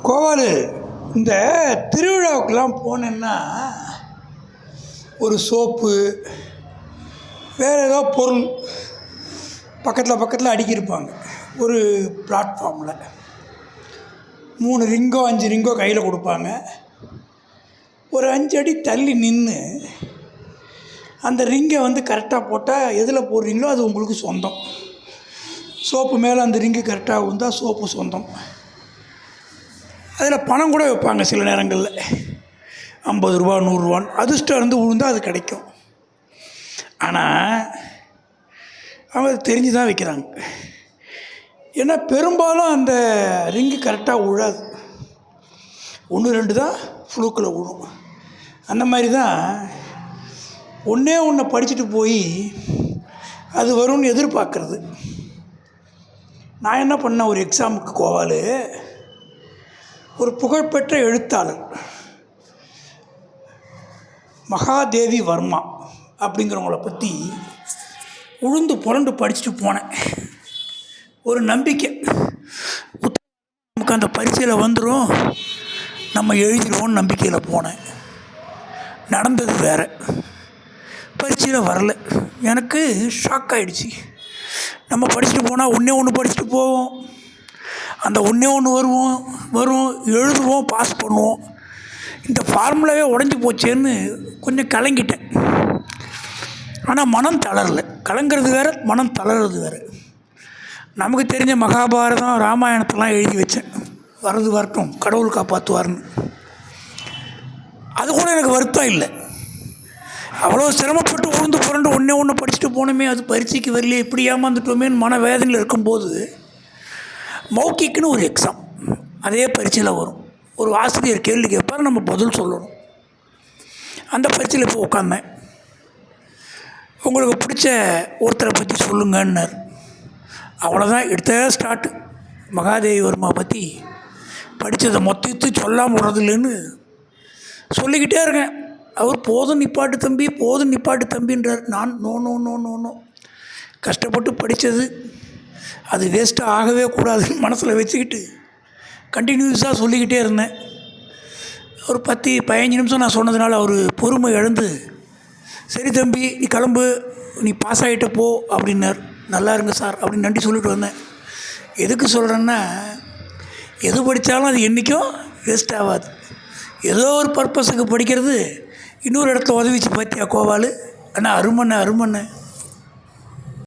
கோவாலு, இந்த திருவிழாவுக்கெல்லாம் போனேன்னா ஒரு சோப்பு, வேறு ஏதோ பொருள் பக்கத்தில் அடுக்கியிருப்பாங்க. ஒரு பிளாட்ஃபார்மில் 3 ரிங்கோ 5 ரிங்கோ கையில் கொடுப்பாங்க. ஒரு 5 அடி தள்ளி நின்று அந்த ரிங்கை கரெக்டாக போட்டால் எதில் போடுறீங்களோ அது உங்களுக்கு சொந்தம். சோப்பு மேலே அந்த ரிங்கு கரெக்டாக வந்தால் சோப்பு சொந்தம். அதில் பணம் கூட வைப்பாங்க சில நேரங்களில், 50 ரூபா 100 ரூபான்னு. அதிர்ஷ்டம் இருந்து விழுந்தால் அது கிடைக்கும். ஆனால் அவங்க தெரிஞ்சு தான் வைக்கிறாங்க. ஏன்னா பெரும்பாலும் அந்த ரிங்கு கரெக்டாக விழாது, 1 2 தான் ஃப்ளூக்கில் விழும். அந்த மாதிரி தான் ஒன்று படிச்சுட்டு போய் அது வரும்னு எதிர்பார்க்குறது. நான் என்ன பண்ணேன், ஒரு எக்ஸாமுக்கு கோவாலு, ஒரு புகழ்பெற்ற எழுத்தாளர் மகாதேவி வர்மா அப்படிங்கிறவங்கள பற்றி உழுந்து புரண்டு படிச்சுட்டு போனேன். ஒரு நம்பிக்கை, நமக்கு அந்த பரீட்சையில் வந்துடும், நம்ம எழுதிடுவோன்னு நம்பிக்கையில் போனேன். நடந்தது வேறு. பரீட்சையில் வரல. எனக்கு ஷாக் ஆகிடுச்சு. நம்ம படிச்சுட்டு போனால் ஒன்று படிச்சுட்டு போவோம், அந்த ஒன்று வரும் எழுதுவோம், பாஸ் பண்ணுவோம். இந்த ஃபார்முலாவே உடஞ்சி போச்சேன்னு கொஞ்சம் கலங்கிட்டேன். ஆனால் மனம் தளரலை. கலங்கிறது வேறு, மனம் தளர்றது வேறு. நமக்கு தெரிஞ்ச மகாபாரதம் ராமாயணத்தெல்லாம் எழுதி வச்சேன், வரட்டும் கடவுள் காப்பாற்றுவார்னு. அது கூட எனக்கு வருத்தம் இல்லை. அவ்வளோ சிரமப்பட்டு உழுந்து புரண்டு ஒன்று படிச்சுட்டு போனோமே, அது பரீட்சைக்கு வரலையே, இப்படி ஏமாந்துட்டோமேன்னு மன வேதனையில் இருக்கும்போது மௌக்கிக்குன்னு ஒரு எக்ஸாம் அதே பரீட்சையில் வரும். ஒரு ஆசிரியர் கேள்வி கேட்பார், நம்ம பதில் சொல்லணும். அந்த பரீட்சையில் இப்போ உட்காந்தேன். உங்களுக்கு பிடிச்ச ஒருத்தரை பற்றி சொல்லுங்கன்னார். அவ்வளோதான், எடுத்த ஸ்டார்ட்டு. மகாதேவி வர்மா பற்றி படித்ததை மொத்தத்து சொல்லாமல் விடுறதில்லைன்னு சொல்லிக்கிட்டே இருக்கேன். அவர் போதும் நிப்பாட்டு தம்பின்றார். நான் no no no no no கஷ்டப்பட்டு படித்தது அது வேஸ்ட்டாக ஆகவே கூடாதுன்னு மனசில் வச்சுக்கிட்டு கண்டினியூஸாக சொல்லிக்கிட்டே இருந்தேன். ஒரு 10-15 நிமிஷம் நான் சொன்னதுனால அவர் பொறுமை இழந்து, சரி தம்பி நீ கிளம்பு, நீ பாஸ் ஆகிட்ட போ அப்படின்னார். நல்லா இருங்க சார் அப்படின்னு நன்றி சொல்லிட்டு வந்தேன். எதுக்கு சொல்கிறேன்னா, எது படித்தாலும் அது என்றைக்கும் வேஸ்ட் ஆகாது. ஏதோ ஒரு பர்பஸுக்கு படிக்கிறது இன்னொரு இடத்துல உதவிச்சு பார்த்தியா கோவாலு. ஆனால் அருமண்ண